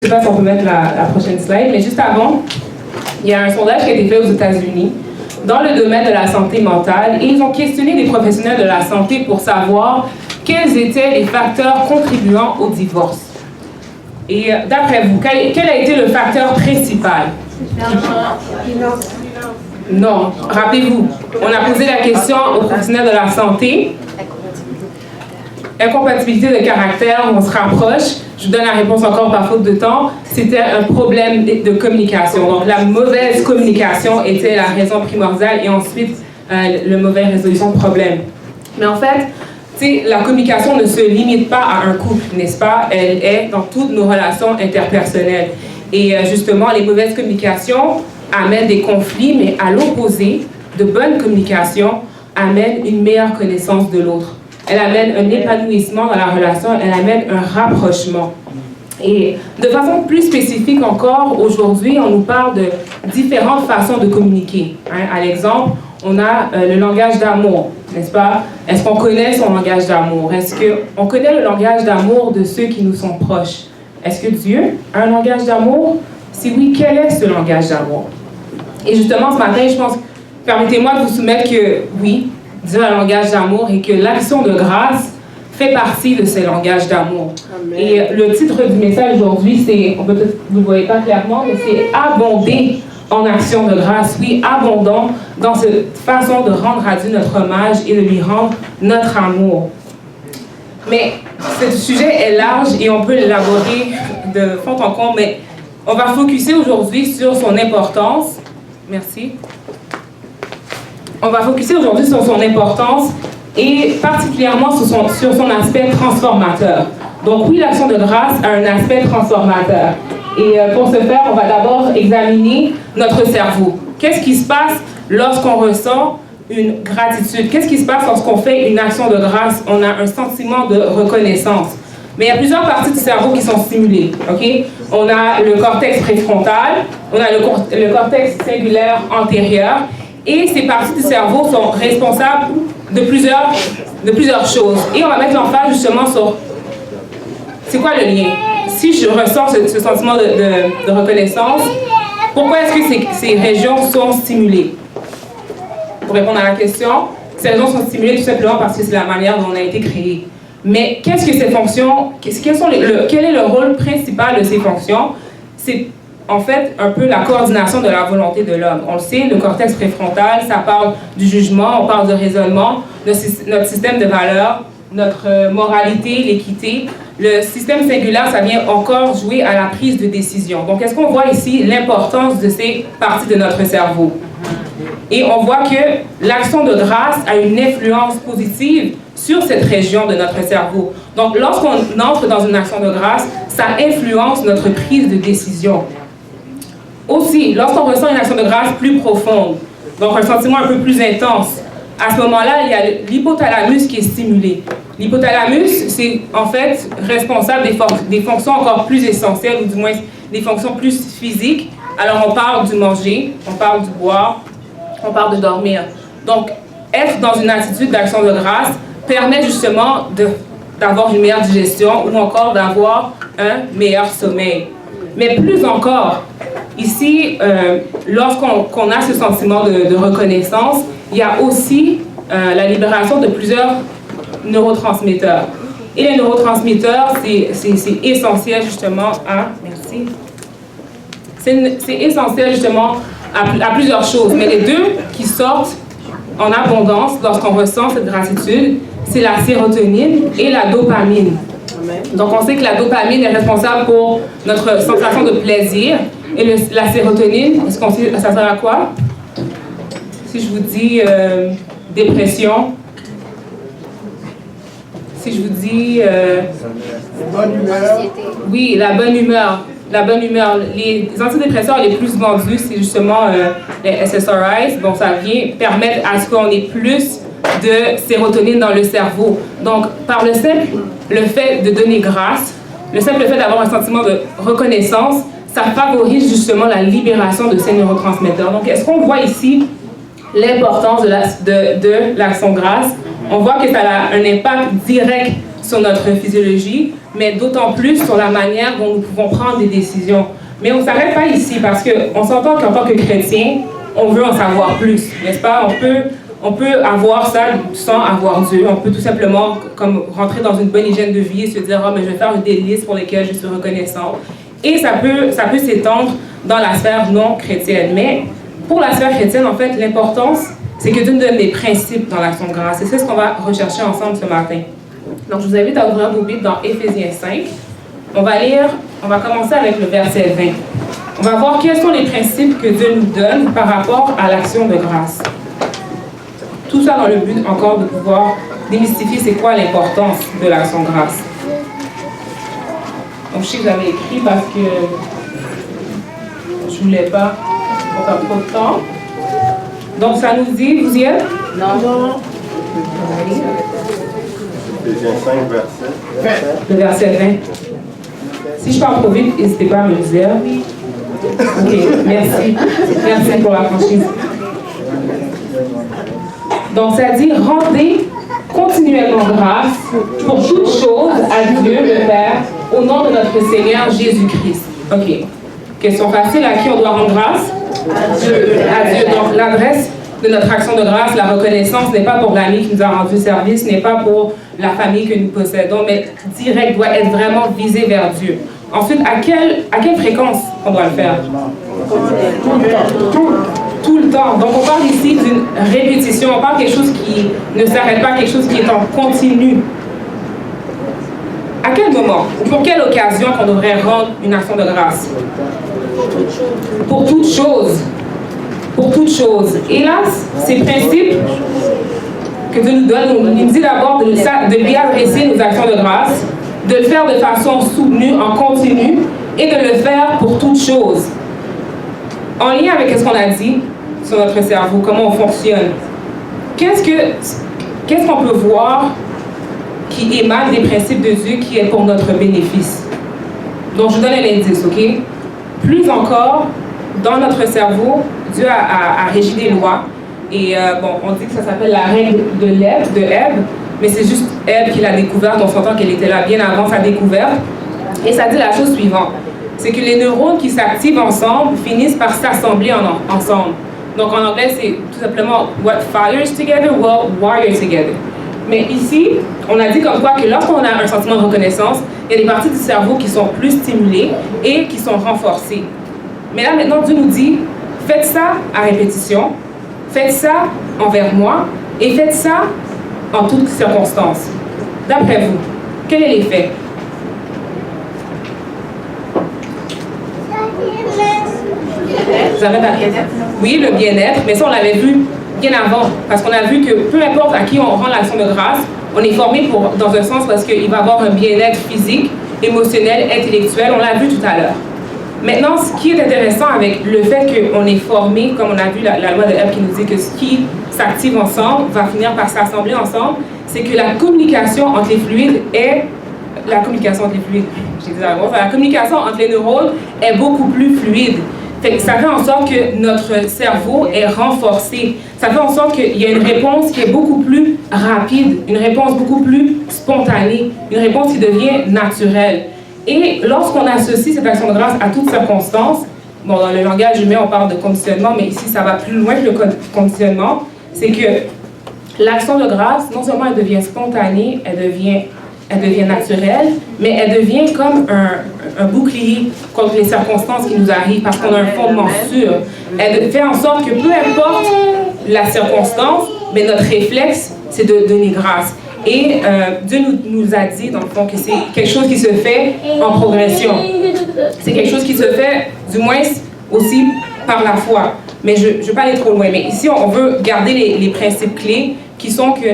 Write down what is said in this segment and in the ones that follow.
Je ne sais pas si on peut mettre la prochaine slide, mais juste avant, il y a un sondage qui a été fait aux États-Unis dans le domaine de la santé mentale et ils ont questionné des professionnels de la santé pour savoir quels étaient les facteurs contribuant au divorce. Et d'après vous, quel a été le facteur principal? Non. Rappelez-vous, on a posé la question aux professionnels de la santé. Incompatibilité de caractère, on se rapproche. Je vous donne la réponse encore par faute de temps. C'était un problème de communication. Donc, la mauvaise communication était la raison primordiale et ensuite, la mauvaise résolution de problème. Mais en fait, la communication ne se limite pas à un couple, n'est-ce pas? Elle est dans toutes nos relations interpersonnelles. Et justement, les mauvaises communications amènent des conflits, mais à l'opposé, de bonnes communications amènent une meilleure connaissance de l'autre. Elle amène un épanouissement dans la relation, elle amène un rapprochement. Et de façon plus spécifique encore, aujourd'hui, on nous parle de différentes façons de communiquer. À l'exemple, on a le langage d'amour, n'est-ce pas? Est-ce qu'on connaît son langage d'amour? Est-ce qu'on connaît le langage d'amour de ceux qui nous sont proches? Est-ce que Dieu a un langage d'amour? Si oui, quel est ce langage d'amour? Et justement, ce matin, je pense, permettez-moi de vous soumettre que oui, Dieu a un langage d'amour et que l'action de grâce fait partie de ce langage d'amour. Et le titre du message aujourd'hui, c'est, vous ne le voyez pas clairement, mais c'est « Abonder en action de grâce ». Oui, abondant dans cette façon de rendre à Dieu notre hommage et de lui rendre notre amour. Mais ce sujet est large et on peut l'élaborer de fond en comble, mais on va focuser aujourd'hui sur son importance. Merci. On va focuser aujourd'hui sur son importance et particulièrement sur son aspect transformateur. Donc oui, l'action de grâce a un aspect transformateur. Et pour ce faire, on va d'abord examiner notre cerveau. Qu'est-ce qui se passe lorsqu'on ressent une gratitude? Qu'est-ce qui se passe lorsqu'on fait une action de grâce? On a un sentiment de reconnaissance. Mais il y a plusieurs parties du cerveau qui sont stimulées. Okay? On a le cortex préfrontal, on a le cortex cingulaire antérieur, et ces parties du cerveau sont responsables de plusieurs choses. Et on va mettre l'emphase justement sur c'est quoi le lien. Si je ressens ce sentiment de reconnaissance, pourquoi est-ce que ces régions sont stimulées? Pour répondre à la question, ces régions sont stimulées tout simplement parce que c'est la manière dont on a été créé. Mais qu'est-ce que ces fonctions, quel est le rôle principal de ces fonctions? C'est en fait un peu la coordination de la volonté de l'homme. On le sait, le cortex préfrontal, ça parle du jugement, on parle de raisonnement, notre système de valeurs, notre moralité, l'équité. Le système cingulaire, ça vient encore jouer à la prise de décision. Donc, est-ce qu'on voit ici l'importance de ces parties de notre cerveau? Et on voit que l'action de grâce a une influence positive sur cette région de notre cerveau. Donc, lorsqu'on entre dans une action de grâce, ça influence notre prise de décision. Aussi, lorsqu'on ressent une action de grâce plus profonde, donc un sentiment un peu plus intense, à ce moment-là, il y a l'hypothalamus qui est stimulé. L'hypothalamus, c'est en fait responsable des fonctions encore plus essentielles, ou du moins des fonctions plus physiques. Alors, on parle du manger, on parle du boire, on parle de dormir. Donc, être dans une attitude d'action de grâce permet justement d'avoir une meilleure digestion ou encore d'avoir un meilleur sommeil. Mais plus encore, ici, lorsqu'on a ce sentiment de reconnaissance, il y a aussi la libération de plusieurs neurotransmetteurs. Et les neurotransmetteurs, c'est essentiel justement à... Merci. C'est essentiel justement à plusieurs choses. Mais les deux qui sortent en abondance lorsqu'on ressent cette gratitude, c'est la sérotonine et la dopamine. Donc, on sait que la dopamine est responsable pour notre sensation de plaisir. Et la sérotonine, est-ce qu'on sait, ça sert à quoi? Si je vous dis dépression, si je vous dis... bonne humeur. Oui, la bonne humeur. La bonne humeur. Les antidépresseurs les plus vendus, c'est justement les SSRIs. Bon, ça vient permettre à ce qu'on ait plus de sérotonine dans le cerveau. Donc, par le fait de donner grâce, le simple fait d'avoir un sentiment de reconnaissance, ça favorise justement la libération de ces neurotransmetteurs. Donc, est-ce qu'on voit ici l'importance de l'action grâce? On voit que ça a un impact direct sur notre physiologie, mais d'autant plus sur la manière dont nous pouvons prendre des décisions. Mais on ne s'arrête pas ici parce qu'on s'entend qu'en tant que chrétien, on veut en savoir plus, n'est-ce pas? On peut avoir ça sans avoir Dieu. On peut tout simplement comme rentrer dans une bonne hygiène de vie et se dire « Ah, mais je vais faire des listes pour lesquelles je suis reconnaissant. » Et ça peut s'étendre dans la sphère non chrétienne. Mais pour la sphère chrétienne, en fait, l'importance, c'est que Dieu nous donne des principes dans l'action de grâce. Et c'est ce qu'on va rechercher ensemble ce matin. Donc, je vous invite à ouvrir vos Bibles dans Éphésiens 5. On va commencer avec le verset 20. On va voir quels sont les principes que Dieu nous donne par rapport à l'action de grâce. Tout ça dans le but encore de pouvoir démystifier c'est quoi l'importance de l'action de grâce. Donc, je sais que j'avais écrit parce que je ne voulais pas faire trop de temps. Donc, ça nous dit, vous y êtes? Non. Éphésiens 5, verset 20. Le verset 20. Si je parle trop vite, n'hésitez pas à me le dire. Ok, merci. Merci pour la franchise. Donc, ça dit, rendez continuellement grâce pour toutes choses à Dieu le Père, au nom de notre Seigneur Jésus-Christ. OK. Question facile, à qui on doit rendre grâce? À Dieu. Donc, l'adresse de notre action de grâce, la reconnaissance n'est pas pour l'ami qui nous a rendu service, n'est pas pour la famille que nous possédons, mais direct doit être vraiment visé vers Dieu. Ensuite, à quelle fréquence on doit le faire? Tout le temps. Donc, on parle ici d'une répétition. On parle de quelque chose qui ne s'arrête pas, quelque chose qui est en continu. À quel moment ou pour quelle occasion qu'on devrait rendre une action de grâce? Pour toute chose. Pour toute chose. Et là, ces principes que Dieu nous donne, il nous dit d'abord de lui adresser nos actions de grâce, de le faire de façon soutenue, en continu, et de le faire pour toute chose. En lien avec ce qu'on a dit sur notre cerveau, comment on fonctionne, qu'est-ce qu'on peut voir qui émane des principes de Dieu qui est pour notre bénéfice? Donc, je vous donne un indice, OK? Plus encore, dans notre cerveau, Dieu a régi des lois. Et on dit que ça s'appelle la règle de Ève, mais c'est juste Ève qui l'a découverte. On s'entend qu'elle était là bien avant sa découverte. Et ça dit la chose suivante. C'est que les neurones qui s'activent ensemble finissent par s'assembler ensemble. Donc en anglais, c'est tout simplement « what fires together will wire together ». Mais ici, on a dit comme quoi que lorsqu'on a un sentiment de reconnaissance, il y a des parties du cerveau qui sont plus stimulées et qui sont renforcées. Mais là, maintenant, Dieu nous dit « faites ça à répétition, faites ça envers moi et faites ça en toutes circonstances ». D'après vous, quel est l'effet? Vous avez la bien-être? Oui, le bien-être, mais ça, on l'avait vu bien avant, parce qu'on a vu que peu importe à qui on rend l'action de grâce, on est formé dans un sens parce qu'il va avoir un bien-être physique, émotionnel, intellectuel, on l'a vu tout à l'heure. Maintenant, ce qui est intéressant avec le fait qu'on est formé, comme on a vu la loi de Ève qui nous dit que ce qui s'active ensemble va finir par s'assembler ensemble, c'est que la communication entre les fluides la communication entre les neurones est beaucoup plus fluide. Ça fait en sorte que notre cerveau est renforcé. Ça fait en sorte qu'il y a une réponse qui est beaucoup plus rapide, une réponse beaucoup plus spontanée, une réponse qui devient naturelle. Et lorsqu'on associe cette action de grâce à toutes circonstances, bon, dans le langage humain, on parle de conditionnement, mais ici, ça va plus loin que le conditionnement, c'est que l'action de grâce, non seulement elle devient spontanée, elle devient naturelle, mais elle devient comme un bouclier contre les circonstances qui nous arrivent parce qu'on a un fondement sûr. Elle fait en sorte que peu importe la circonstance, mais notre réflexe, c'est de donner grâce. Et Dieu nous a dit, dans le fond, que c'est quelque chose qui se fait en progression. C'est quelque chose qui se fait, du moins, aussi par la foi. Mais je ne veux pas aller trop loin. Mais ici, on veut garder les principes clés qui sont que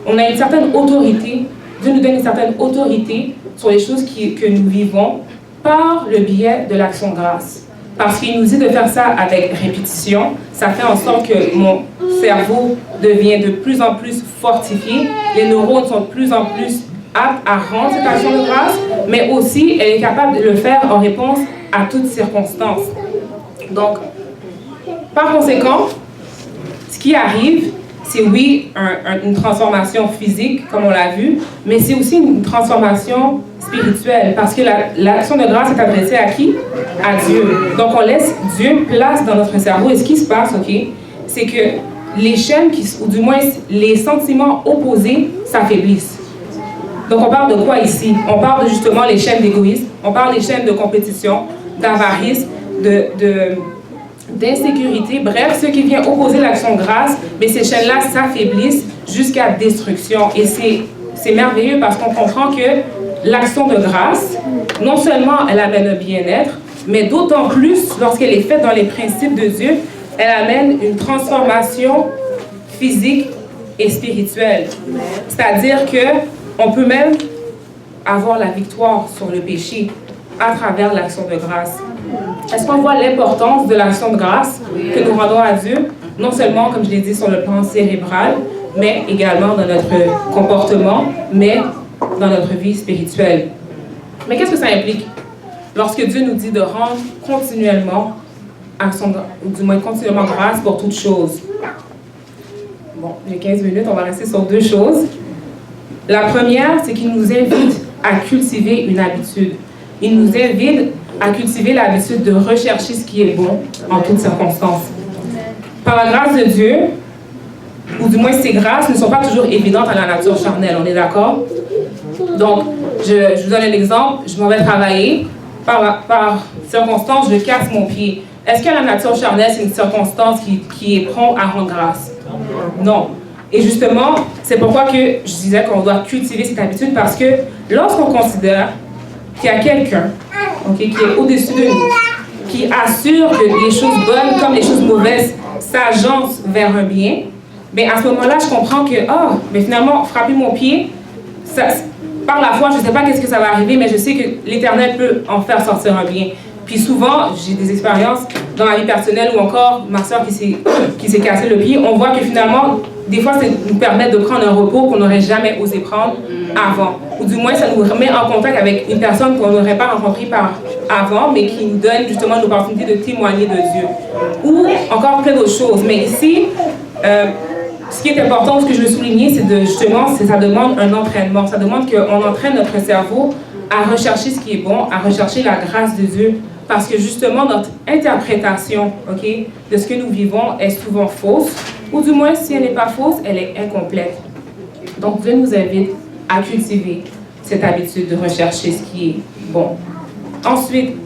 on a une certaine autorité. Dieu nous donne une certaine autorité sur les choses que nous vivons par le biais de l'action de grâce. Parce qu'il nous dit de faire ça avec répétition. Ça fait en sorte que mon cerveau devient de plus en plus fortifié. Les neurones sont de plus en plus aptes à rendre cette action de grâce, mais aussi elle est capable de le faire en réponse à toutes circonstances. Donc, par conséquent, ce qui arrive, c'est oui une transformation physique, comme on l'a vu, mais c'est aussi une transformation spirituelle, parce que l'action de grâce est adressée à qui? À Dieu. Donc on laisse Dieu place dans notre cerveau, et ce qui se passe, ok, c'est que les chaînes, ou du moins les sentiments opposés, s'affaiblissent. Donc on parle de quoi ici? On parle de justement les chaînes d'égoïsme, on parle des chaînes de compétition, d'avarice, d'insécurité, bref, ce qui vient opposer l'action de grâce, mais ces chaînes-là s'affaiblissent jusqu'à destruction. Et c'est merveilleux parce qu'on comprend que l'action de grâce, non seulement elle amène un bien-être, mais d'autant plus lorsqu'elle est faite dans les principes de Dieu, elle amène une transformation physique et spirituelle. C'est-à-dire qu'on peut même avoir la victoire sur le péché à travers l'action de grâce. Est-ce qu'on voit l'importance de l'action de grâce que nous rendons à Dieu, non seulement, comme je l'ai dit, sur le plan cérébral, mais également dans notre comportement, mais dans notre vie spirituelle. Mais qu'est-ce que ça implique? Lorsque Dieu nous dit de rendre continuellement action, ou du moins continuellement grâce pour toutes choses. Bon, j'ai 15 minutes, on va rester sur deux choses. La première, c'est qu'il nous invite à cultiver une habitude. Il nous invite à cultiver l'habitude de rechercher ce qui est bon en toutes circonstances. Par la grâce de Dieu, ou du moins ces grâces ne sont pas toujours évidentes à la nature charnelle, on est d'accord? Donc, je vous donne un exemple, je m'en vais travailler, par circonstance, je casse mon pied. Est-ce que la nature charnelle, c'est une circonstance qui est prompte à rendre grâce? Non. Et justement, c'est pourquoi que je disais qu'on doit cultiver cette habitude, parce que lorsqu'on considère qu'il y a quelqu'un qui est au-dessus de nous, qui assure que les choses bonnes comme les choses mauvaises s'agencent vers un bien, mais à ce moment-là, je comprends que, mais finalement, frapper mon pied, par la foi, je ne sais pas qu'est-ce que ça va arriver, mais je sais que l'Éternel peut en faire sortir un bien. Puis souvent, j'ai des expériences dans ma vie personnelle ou encore ma soeur qui s'est cassé le pied. On voit que finalement, des fois, ça nous permet de prendre un repos qu'on n'aurait jamais osé prendre avant. Ou du moins, ça nous remet en contact avec une personne qu'on n'aurait pas rencontrée avant, mais qui nous donne justement l'opportunité de témoigner de Dieu. Ou encore plein d'autres choses. Mais ici, ce qui est important, ce que je veux souligner, c'est ça demande un entraînement. Ça demande qu'on entraîne notre cerveau à rechercher ce qui est bon, à rechercher la grâce de Dieu. Parce que justement, notre interprétation de ce que nous vivons est souvent fausse. Ou du moins, si elle n'est pas fausse, elle est incomplète. Donc, Dieu nous invite à cultiver cette habitude de rechercher ce qui est bon. Ensuite,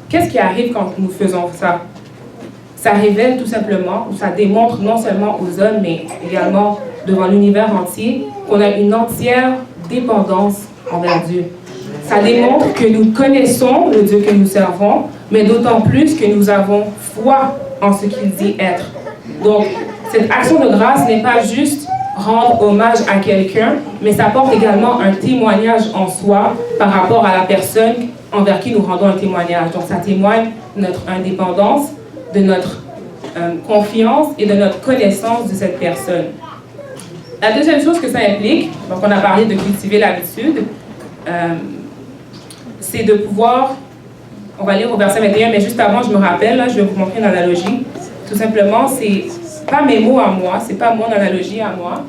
qu'est-ce qui arrive quand nous faisons ça? Ça révèle tout simplement, ou ça démontre non seulement aux hommes, mais également devant l'univers entier, qu'on a une entière dépendance envers Dieu. Ça démontre que nous connaissons le Dieu que nous servons, mais d'autant plus que nous avons foi en ce qu'il dit être. Donc, cette action de grâce n'est pas juste rendre hommage à quelqu'un, mais ça porte également un témoignage en soi par rapport à la personne envers qui nous rendons un témoignage. Donc, ça témoigne de notre indépendance, de notre confiance et de notre connaissance de cette personne. La deuxième chose que ça implique, donc on a parlé de cultiver l'habitude, c'est de pouvoir, on va lire au verset 21, mais juste avant, je me rappelle, là, je vais vous montrer une analogie. Tout simplement, c'est pas mes mots à moi, c'est pas mon analogie à moi,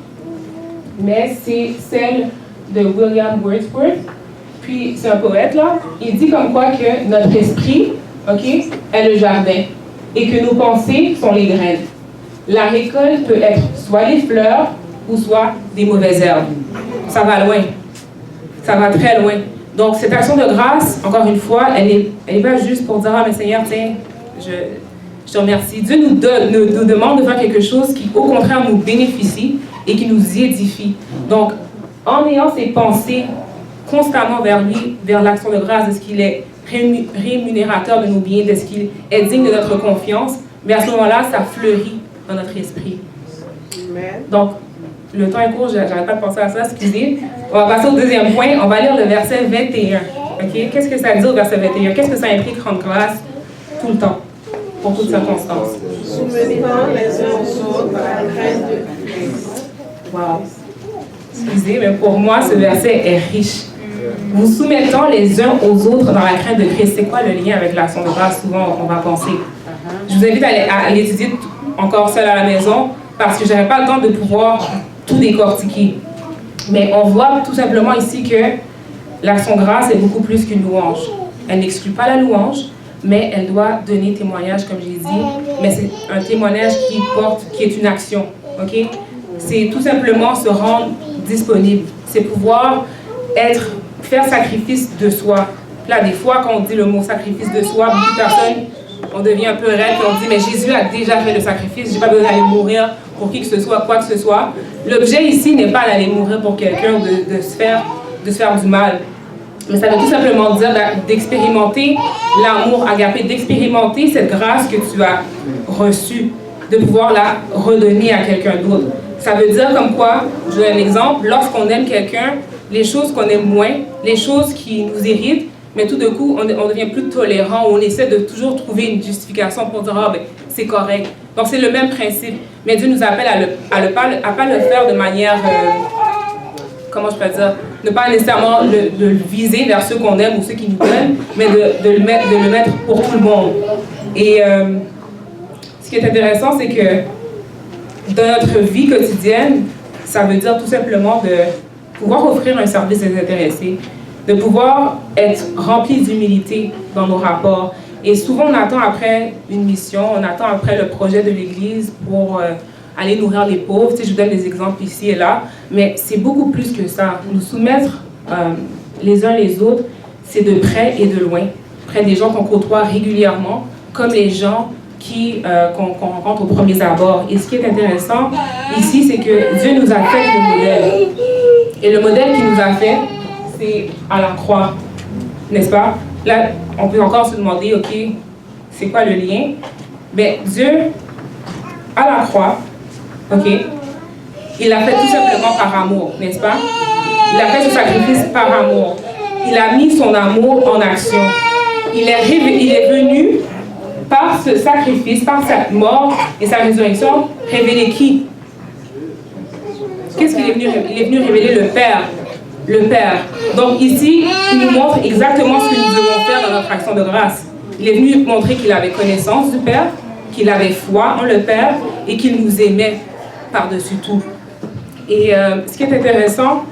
mais c'est celle de William Wordsworth. Puis, c'est un poète, là. Il dit comme quoi que notre esprit, est le jardin et que nos pensées sont les graines. La récolte peut être soit les fleurs ou soit des mauvaises herbes. Ça va loin. Ça va très loin. Donc, cette action de grâce, encore une fois, elle n'est pas juste pour dire « Ah, mais Seigneur, tiens, je te remercie. » Dieu nous demande de faire quelque chose qui, au contraire, nous bénéficie et qui nous édifie. Donc, en ayant ces pensées constamment vers lui, vers l'action de grâce, de ce qu'il est rémunérateur de nos biens, de ce qu'il est digne de notre confiance, mais à ce moment-là, ça fleurit dans notre esprit. Donc, le temps est court, je n'arrête pas de penser à ça, excusez. On va passer au deuxième point, on va lire le verset 21. Qu'est-ce que ça dit au verset 21? Qu'est-ce que ça implique rendre grâce tout le temps, pour toutes circonstances? Soumettant les uns aux autres dans la crainte de Christ. Wow. Excusez, mais pour moi, ce verset est riche. Vous soumettant les uns aux autres dans la crainte de Christ. C'est quoi le lien avec l'action de grâce? Souvent, on va penser. Je vous invite à l'étudier encore seul à la maison. parce que je n'avais pas le temps de pouvoir tout décortiquer. Mais on voit tout simplement ici que l'action de grâce est beaucoup plus qu'une louange. Elle n'exclut pas la louange, mais elle doit donner témoignage, comme je l'ai dit. Mais c'est un témoignage qui est une action. Okay? C'est tout simplement se rendre disponible. C'est pouvoir faire sacrifice de soi. Là, des fois, quand on dit le mot sacrifice de soi, beaucoup de personnes, on devient un peu raide et on dit, mais Jésus a déjà fait le sacrifice, je n'ai pas besoin d'aller mourir pour qui que ce soit, quoi que ce soit. L'objet ici n'est pas d'aller mourir pour quelqu'un, de se faire du mal. Mais ça veut tout simplement dire d'expérimenter l'amour agapé, d'expérimenter cette grâce que tu as reçue, de pouvoir la redonner à quelqu'un d'autre. Ça veut dire comme quoi, je donne un exemple, lorsqu'on aime quelqu'un, les choses qu'on aime moins, les choses qui nous irritent, mais tout de coup, on devient plus tolérant, on essaie de toujours trouver une justification pour dire « Ah, ben, c'est correct ». Donc, c'est le même principe. Mais Dieu nous appelle à pas le faire de manière, comment je peux dire, ne pas nécessairement de le viser vers ceux qu'on aime ou ceux qui nous donnent, mais de le mettre pour tout le monde. Et ce qui est intéressant, c'est que dans notre vie quotidienne, ça veut dire tout simplement de pouvoir offrir un service désintéressé, de pouvoir être rempli d'humilité dans nos rapports. Et souvent, on attend après une mission, on attend après le projet de l'Église pour aller nourrir les pauvres. Tu sais, je vous donne des exemples ici et là, mais c'est beaucoup plus que ça. Nous soumettre les uns les autres, c'est de près et de loin, près des gens qu'on côtoie régulièrement, comme les gens qu'on rencontre au premier abord. Et ce qui est intéressant ici, c'est que Dieu nous a fait le modèle. Et le modèle qu'il nous a fait, c'est à la croix, n'est-ce pas? Là, on peut encore se demander, OK, c'est quoi le lien? Bien, Dieu, à la croix, OK, il l'a fait tout simplement par amour, n'est-ce pas? Il a fait ce sacrifice par amour. Il a mis son amour en action. Il est venu par ce sacrifice, par sa mort et sa résurrection, révéler qui? Qu'est-ce qu'il est venu? Il est venu révéler le Père. Le Père. Donc ici, il nous montre exactement ce que nous devons faire dans notre action de grâce. Il est venu montrer qu'il avait connaissance du Père, qu'il avait foi en le Père et qu'il nous aimait par-dessus tout. Et ce qui est intéressant,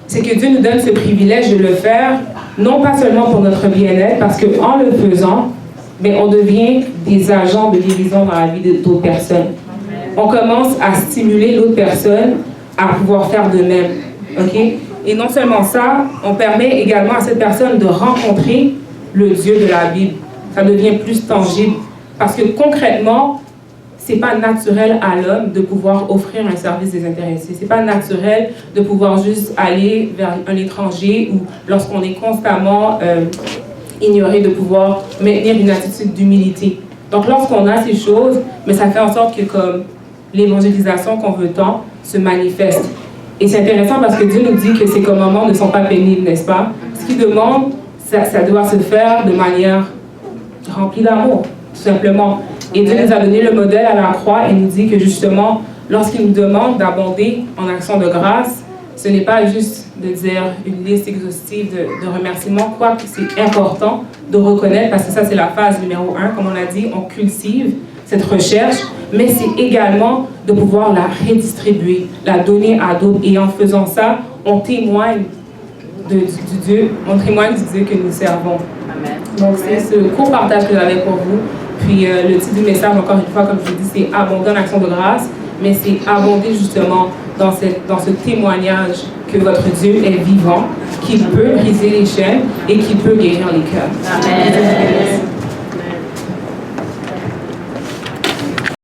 c'est que Dieu nous donne ce privilège de le faire, non pas seulement pour notre bien-être, parce qu'en le faisant, mais on devient des agents de guérison dans la vie d'autres personnes. On commence à stimuler l'autre personne à pouvoir faire de même. Okay? Et non seulement ça, on permet également à cette personne de rencontrer le Dieu de la Bible. Ça devient plus tangible. Parce que concrètement, c'est pas naturel à l'homme de pouvoir offrir un service désintéressé. C'est pas naturel de pouvoir juste aller vers un étranger ou lorsqu'on est constamment ignoré, de pouvoir maintenir une attitude d'humilité. Donc lorsqu'on a ces choses, mais ça fait en sorte que comme l'évangélisation qu'on veut tant se manifeste. Et c'est intéressant parce que Dieu nous dit que ces commandements ne sont pas pénibles, n'est-ce pas? Ce qu'il demande, ça doit se faire de manière remplie d'amour, tout simplement. Et Dieu nous a donné le modèle à la croix et nous dit que justement, lorsqu'il nous demande d'abonder en action de grâce, ce n'est pas juste de dire une liste exhaustive de remerciements, quoique c'est important de reconnaître, parce que ça c'est la phase numéro 1, comme on a dit, on cultive cette recherche, mais c'est également de pouvoir la redistribuer, la donner à d'autres. Et en faisant ça, on témoigne du Dieu, on témoigne du Dieu que nous servons. Amen. Donc c'est ce court partage que j'avais pour vous. Puis le titre du message, encore une fois, comme je vous dis, c'est abonder en action de grâce, mais c'est abonder justement dans ce témoignage que votre Dieu est vivant, qu'il peut briser les chaînes et qu'il peut guérir les cœurs. Amen.